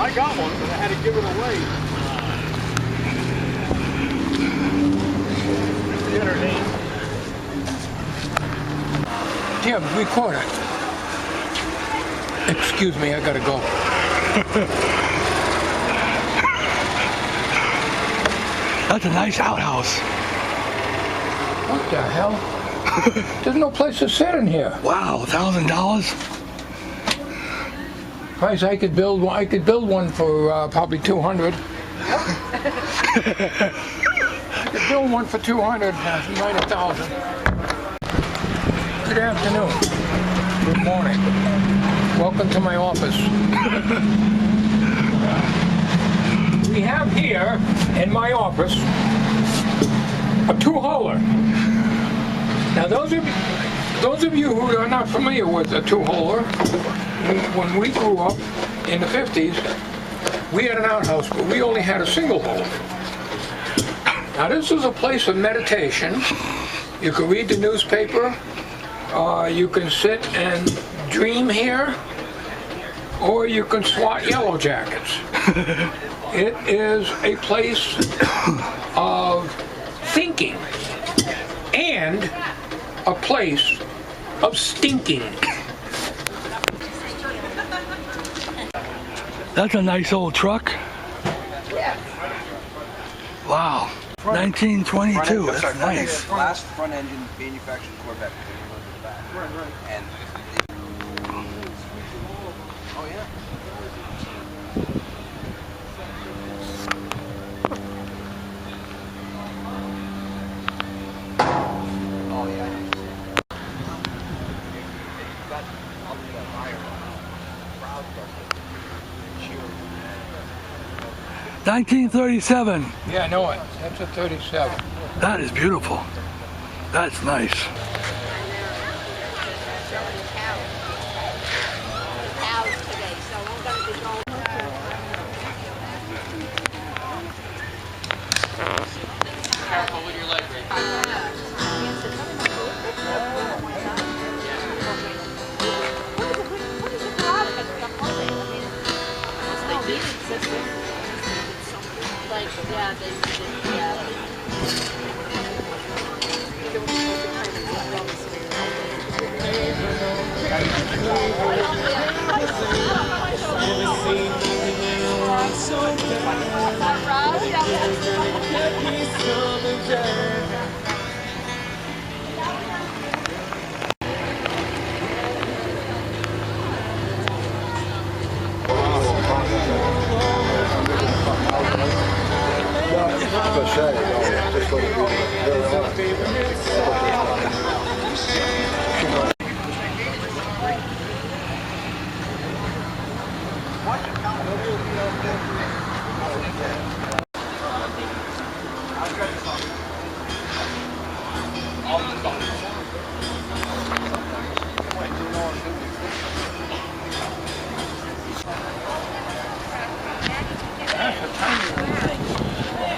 I got one, but I had to give it away. Forget her name. Tim, record it. Excuse me, I gotta go. That's a nice outhouse. What the hell? There's no place to sit in here. Wow, $1,000? Price I could build one. I could build one for probably 200. I could build one for 200. Mine 1,000. Good afternoon. Good morning. Welcome to my office. We have here in my office a two-holer. Now those of you who are not familiar with a two-holer, when we grew up in the 50s, we had an outhouse, but we only had a single hole. Now this is a place of meditation. You can read the newspaper, you can sit and dream here, or you can swat yellow jackets. It is a place of thinking and a place of stinking. That's a nice old truck. Wow. 1922. That's nice. Last front engine manufactured Corvette. Right. And oh yeah. Oh yeah. 1937. Yeah, I know it. That's a 37. That is beautiful. That's nice. Careful with your leg right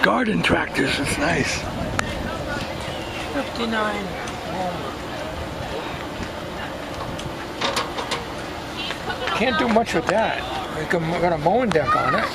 Garden tractors, it's nice. 59. Can't do much with that. We got a mowing deck on it.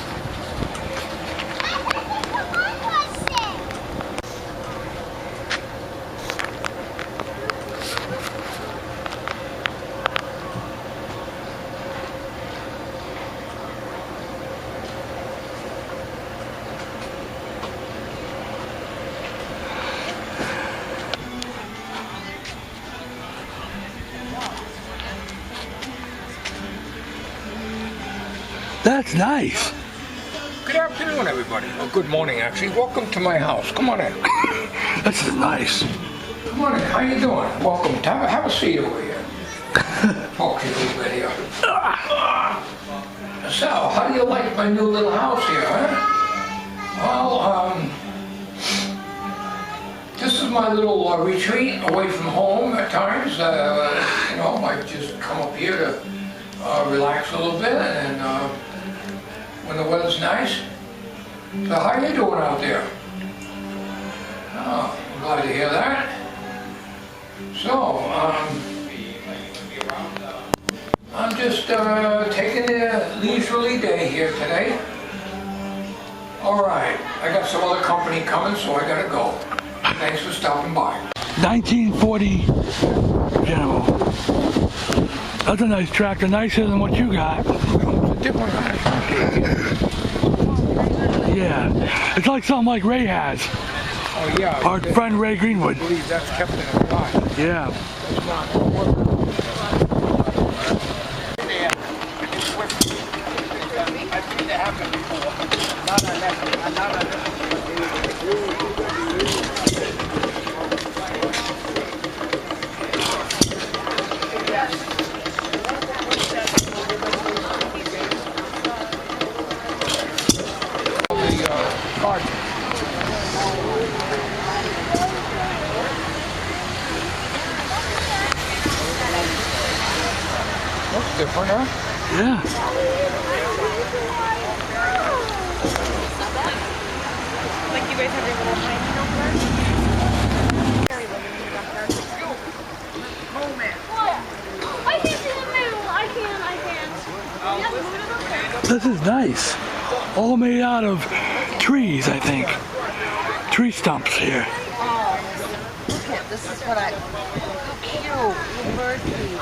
That's nice. Good afternoon, everybody. Well, good morning, actually. Welcome to my house. Come on in. This is nice. Come on in. How you doing? Welcome. Have a seat over here. Talk to you a little bit here. So, how do you like my new little house here, huh? Well, this is my little retreat away from home at times. You know, I might just come up here to relax a little bit and when the weather's nice. So how are you doing out there? Oh, I'm glad to hear that. So, I'm just taking a leisurely day here today. All right, I got some other company coming, so I gotta go. Thanks for stopping by. 1940 General. That's a nice tractor, nicer than what you got. Different. Yeah, it's like something like Ray has. Oh yeah. Our friend Ray Greenwood. I believe that's kept it alive. Yeah. It's not gonna work. Looks different, huh? Yeah. Like you guys have your little tiny number? I can see the middle. I can. This is nice. All made out of trees, I think. Tree stumps here. Look at this is what I. How cute! The bird feed.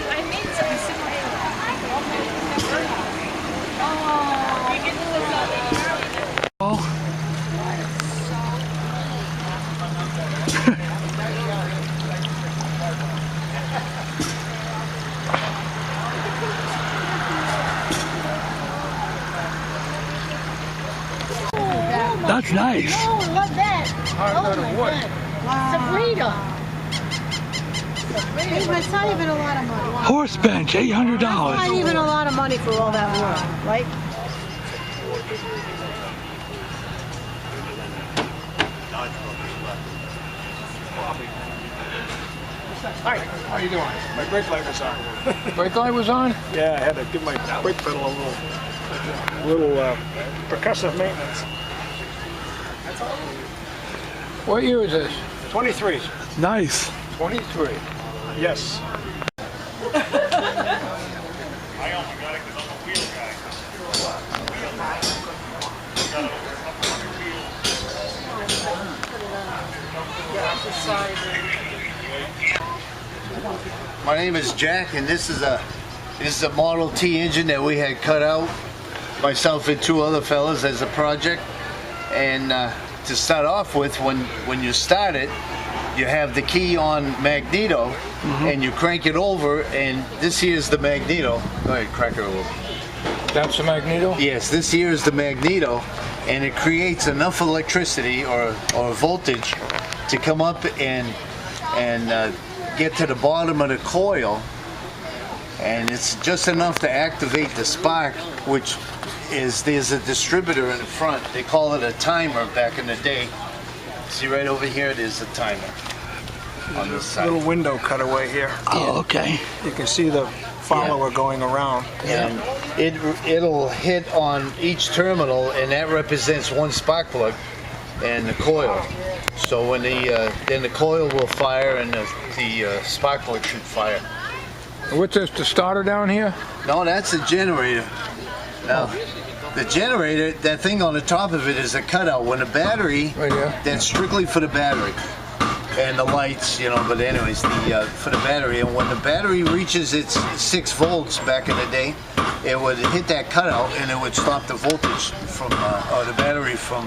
I made something similar to that. Oh, you can do it. Oh. That's nice. Oh, love that. Out of wood. Sabrina. It's not even a lot of money. Horse bench, $800. Not even a lot of money for all that work, right? Hi, how you doing? My brake light was on. Brake light was on? Yeah, I had to give my brake pedal a little percussive maintenance. What year is this? 23. Nice. 23. Yes. My name is Jack, and this is a Model T engine that we had cut out, myself and two other fellas, as a project. And to start off with, when you start it, you have the key on magneto, and you crank it over, and this here is the magneto. Go ahead, crack it a little. That's the magneto? Yes, this here is the magneto, and it creates enough electricity or voltage to come up and get to the bottom of the coil, and it's just enough to activate the spark, which is, there's a distributor in the front. They call it a timer back in the day. See right over here, there's a timer on this side. Little window cutaway here. Oh, okay. You can see the follower going around. And it'll hit on each terminal, and that represents one spark plug and the coil. So when then the coil will fire, and the spark plug should fire. What's this, the starter down here? No, that's a generator. Now, the generator, that thing on the top of it is a cutout. When the battery, Right here. that's strictly for the battery. And the lights, you know, but anyways, for the battery. And when the battery reaches its 6 volts back in the day, it would hit that cutout, and it would stop the voltage from, or the battery from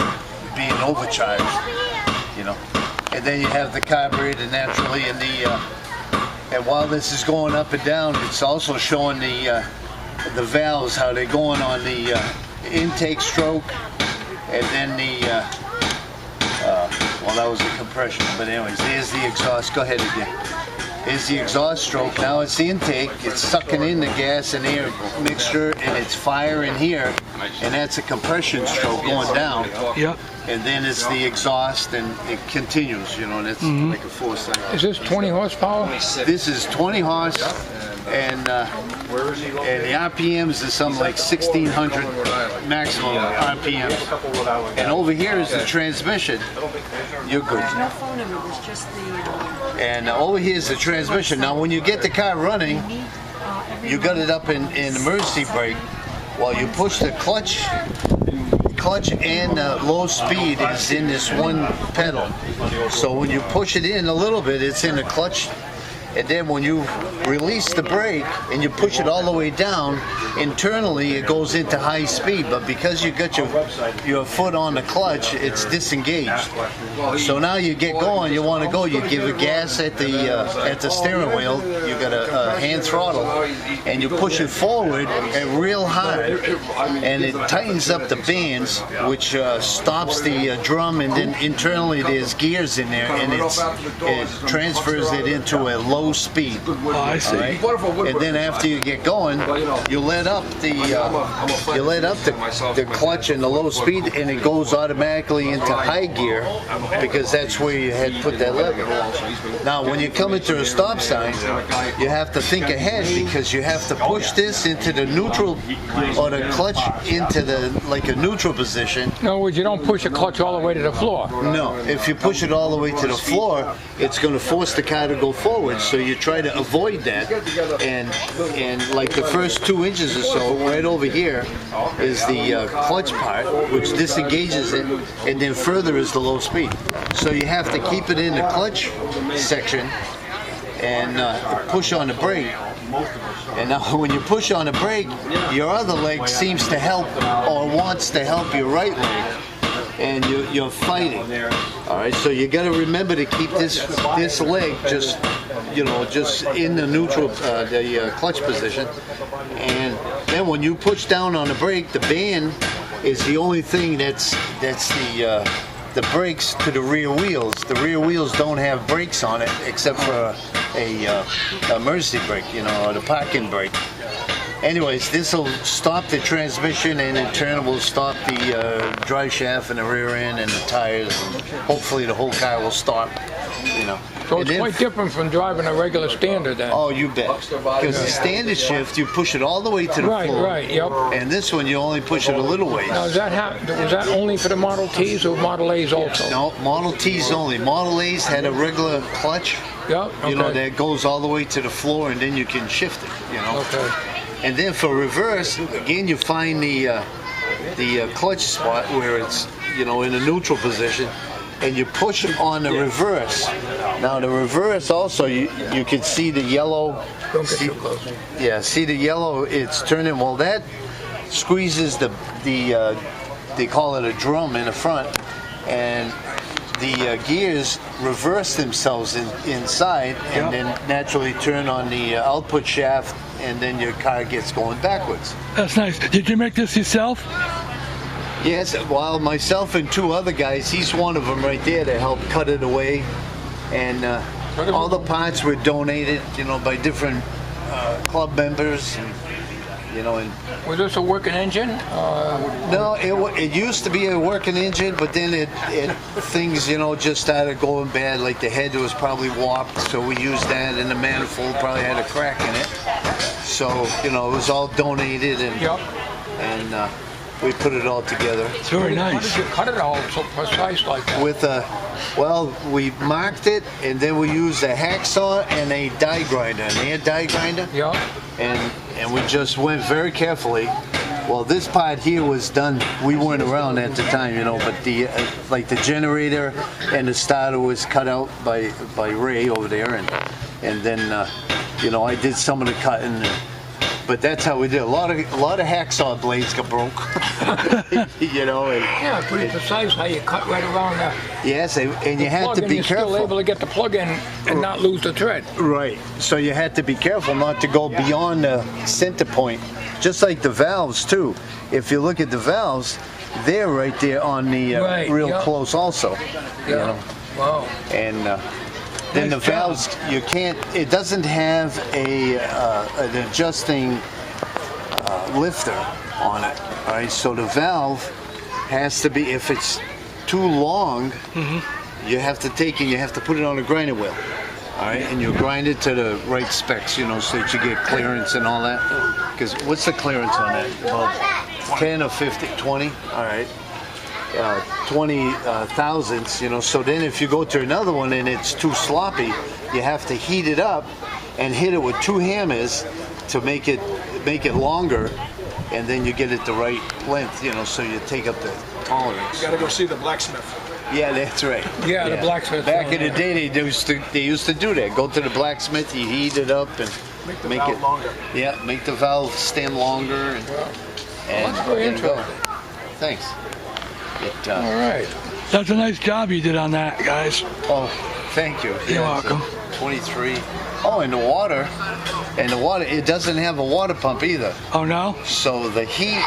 being overcharged, you know. And then you have the carburetor naturally, and and while this is going up and down, it's also showing the valves, how they're going on the intake stroke, and then well, that was the compression, but anyways, there's the exhaust. Go ahead again. Here's the exhaust stroke. Now it's the intake. It's sucking in the gas and air mixture, and it's fire in here, and that's a compression stroke going down. Yep. And then it's the exhaust, and it continues, you know, and it's like a 4-cycle. Is this 20 horsepower? This is 20 horse, and the RPMs is something like 1,600 maximum RPMs. And over here is the transmission. You're good. There's no phone number. There's just the. And over here is the transmission. Now, when you get the car running, you got it up in emergency brake. Well, you push the clutch and low speed is in this one pedal. So when you push it in a little bit, it's in the clutch. And then when you release the brake and you push it all the way down, internally it goes into high speed. But because you got your foot on the clutch, it's disengaged. So now you get going, you want to go, you give a gas at the steering wheel, you got a hand throttle, and you push it forward and real hard, and it tightens up the bands, which stops the drum, and then internally there's gears in there, and it transfers it into a low speed. Oh, I see. Right? And then after you get going, you let up the clutch and the low speed, and it goes automatically into high gear because that's where you had put that lever. Now, when you come into a stop sign, you have to think ahead because you have to push this into the neutral or the clutch into like a neutral position. In other words, you don't push the clutch all the way to the floor. No, if you push it all the way to the floor, it's going to force the car to go forward. So you try to avoid that, and like the first 2 inches or so, right over here, is the clutch part, which disengages it, and then further is the low speed. So you have to keep it in the clutch section and push on the brake. And now when you push on the brake, your other leg seems to help or wants to help your right leg, and you're fighting. All right, so you got to remember to keep this leg just in the neutral, the clutch position. And then when you push down on the brake, the band is the only thing that's the brakes to the rear wheels. The rear wheels don't have brakes on it except for a emergency brake, or the parking brake. Anyways, this will stop the transmission, and in turn will stop the drive shaft and the rear end and the tires, and hopefully the whole car will stop. So it's quite different from driving a regular standard then. Oh, you bet. Because the standard shift, you push it all the way to the floor. Right, yep. And this one, you only push it a little ways. Now, was that only for the Model Ts or Model A's also? No, Model T's only. Model A's had a regular clutch, Yep, okay. that goes all the way to the floor, and then you can shift it, Okay. And then for reverse, again, you find the clutch spot where it's, in a neutral position, and you push on the reverse. Now the reverse also, you can see the yellow. Don't get too close. Yeah, see the yellow, it's turning. Well, that squeezes the they call it a drum in the front, and the gears reverse themselves inside, and then naturally turn on the output shaft, and then your car gets going backwards. That's nice. Did you make this yourself? Yes, well, myself and 2 other guys, he's one of them right there that helped cut it away, and all the parts were donated, by different club members, and, and Was this a working engine? no, it used to be a working engine, but then things, just started going bad. Like the head was probably warped, so we used that, and the manifold probably had a crack in it. So, it was all donated, and we put it all together. It's very How nice. did you cut it all so precise like that? With we marked it, and then we used a hacksaw and a die grinder, an air die grinder. Yeah. And we just went very carefully. Well, this part here was done. We weren't around at the time, but the the generator and the starter was cut out by Ray over there, and then I did some of the cutting. But that's how we did. A lot of hacksaw blades got broke. Yeah, pretty precise how you cut right around there. Yes, and you had to be You're careful. still able to get the plug in and not lose the thread. Right. So you had to be careful not to go beyond the center point. Just like the valves too. If you look at the valves, they're right there on the close also. Yeah. Wow. And then the valves, you can't. It doesn't have an adjusting lifter on it. All right. So the valve has to be. If it's too long, you have to take and you have to put it on a grinder wheel. All right, and you grind it to the right specs, so that you get clearance and all that. Because what's the clearance on that? About 10 or 50, 20? All right. 20 thousandths, So then if you go to another one and it's too sloppy, you have to heat it up and hit it with 2 hammers to make it longer, and then you get it the right length, you know, so you take up the tolerance. You gotta go see the blacksmith. Yeah, that's right. Yeah, the blacksmith. Back in the day, they used to do that. Go to the blacksmith, you heat it up and Make the valve longer. Yeah, make the valve stand longer. And That's very there you go. interesting. Thanks. All right. That's a nice job you did on that, guys. Oh, thank you. You're Yeah, it's a welcome. 23. Oh, and the water, it doesn't have a water pump either. Oh, no? So the heat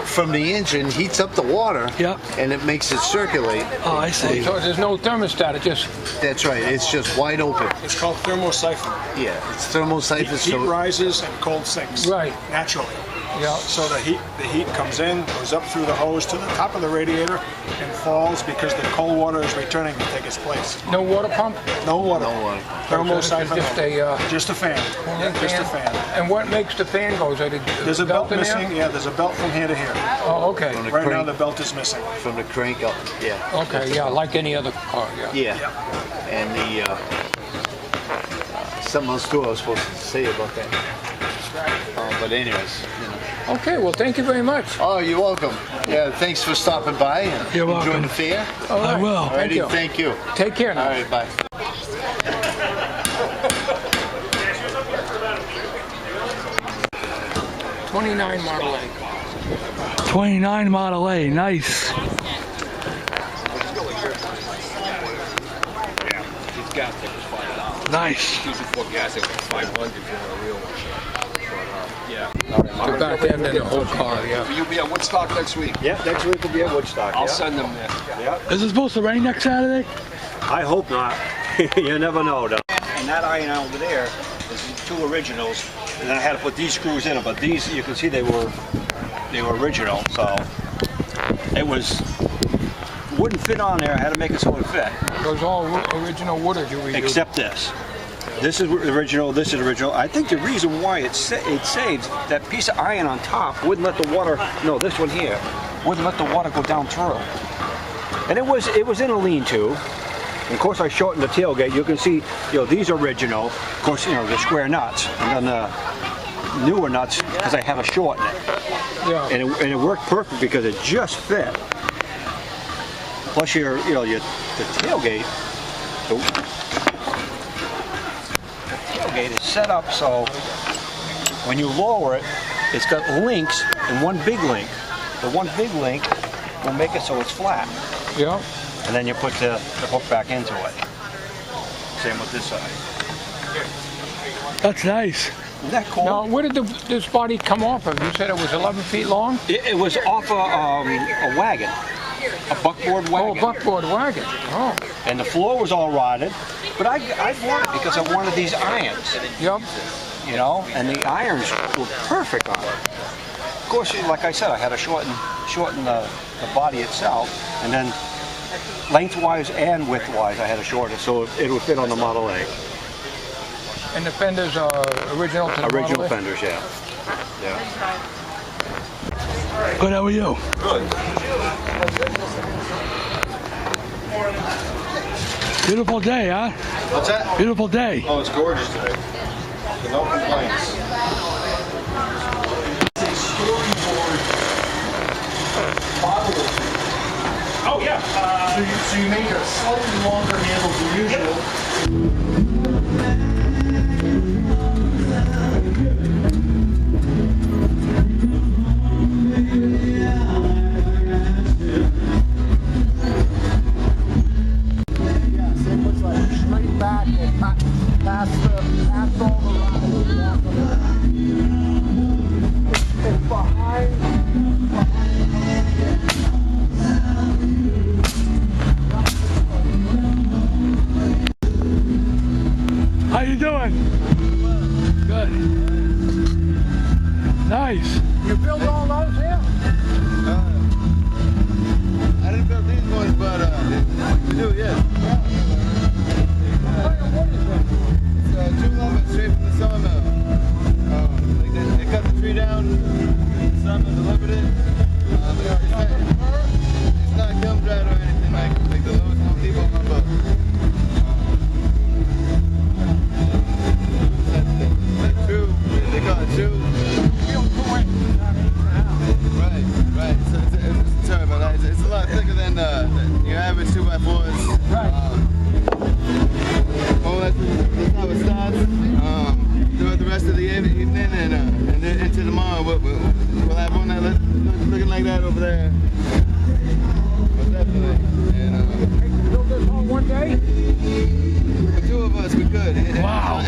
from the engine heats up the water. Yep. And it makes it circulate. Oh, I see. So there's no thermostat, it just... That's right. It's just wide open. It's called thermosiphon. Yeah, it's thermosiphon. Heat So rises and cold sinks. Right. Naturally. Yeah. So the heat comes in, goes up through the hose to the top of the radiator, and falls because the cold water is returning to take its place. No water pump? No water. No water. Thermosiphon. Just a, Just a fan. Just a fan. And what makes the fan go? Is it There's a belt in there? missing. Yeah, there's a belt from here to here. Oh, okay. From the Right now crank, the belt is missing. from the crank up. Yeah. Okay, yeah, like any other car, yeah. Yeah. And the something else too I was supposed to say about that. But anyways, you know. Okay, well, thank you very much. Oh, you're welcome. Yeah, thanks for stopping by and You're enjoy welcome. the fair. All I right. will. Thank you. Thank you. Take care now. All right, bye. '29 Model A. 29 Model A, nice. He's got to $5. Nice. Usually for gas, it was $500 for a real one. The back end and the whole car, yeah. You'll be at Woodstock next week. Yeah, next week will be at Woodstock. I'll yeah. send them there. Is it supposed to rain next Saturday? I hope not. You never know, though. And that iron over there is the 2 originals, and I had to put these screws in them. But these, you can see, they were original. So it wouldn't fit on there. I had to make it so it fit. Those all original wood or do we do? Except this. This is original. This is original. I think the reason why it saves that piece of iron on top wouldn't let the water. No, this one here wouldn't let the water go down through. And it was in a lean-to. And of course, I shortened the tailgate. You can see, these are original. Of course, the square nuts, and then the newer nuts because I had to shorten it. Yeah. And it worked perfect because it just fit. Plus, the tailgate. The tailgate is set up so when you lower it, it's got links and one big link. The one big link will make it so it's flat. Yeah. And then you put the hook back into it. Same with this side. That's nice. Isn't that cool? Now, where did this body come off of? You said it was 11 feet long? It was off a wagon. A buckboard wagon. Oh, a buckboard wagon. Oh. And the floor was all rotted. But I bought it because I wanted these irons. Yep. And the irons were perfect on it. Of course, like I said, I had to shorten the body itself, and then lengthwise and widthwise I had to shorten it so it would fit on the Model A. And the fenders are original to the Original Model A? fenders, yeah. Good, how are you? Beautiful day, huh? What's that? Beautiful day. Oh, it's gorgeous today. No complaints. Oh yeah. So you make a slightly longer handle than usual. How you doing? Good. Nice. You build all those here? I didn't build these ones, but we do, yeah. It's 211 straight from the sawmill. They cut the tree down, the sawmill delivered it. It's not gum dried or anything like the lowest Home Depot lumber.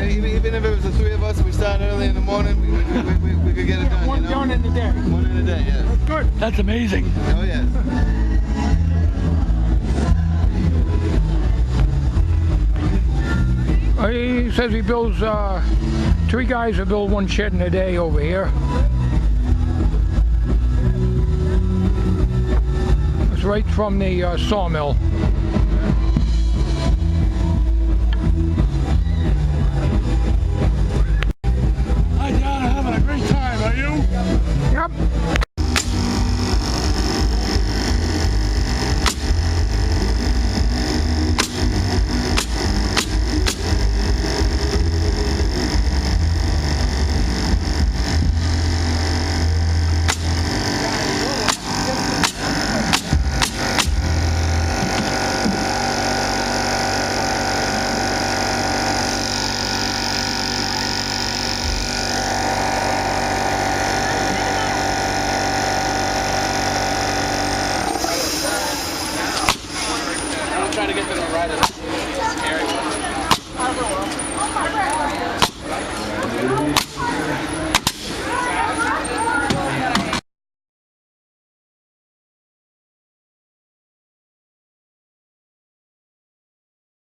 Even if it was the three of us, we started early in the morning, we could get it done. One done in the day. One in a day, yeah. Good. That's amazing. Oh, yes. He says he builds, 3 guys that build 1 shed in a day over here. It's right from the sawmill.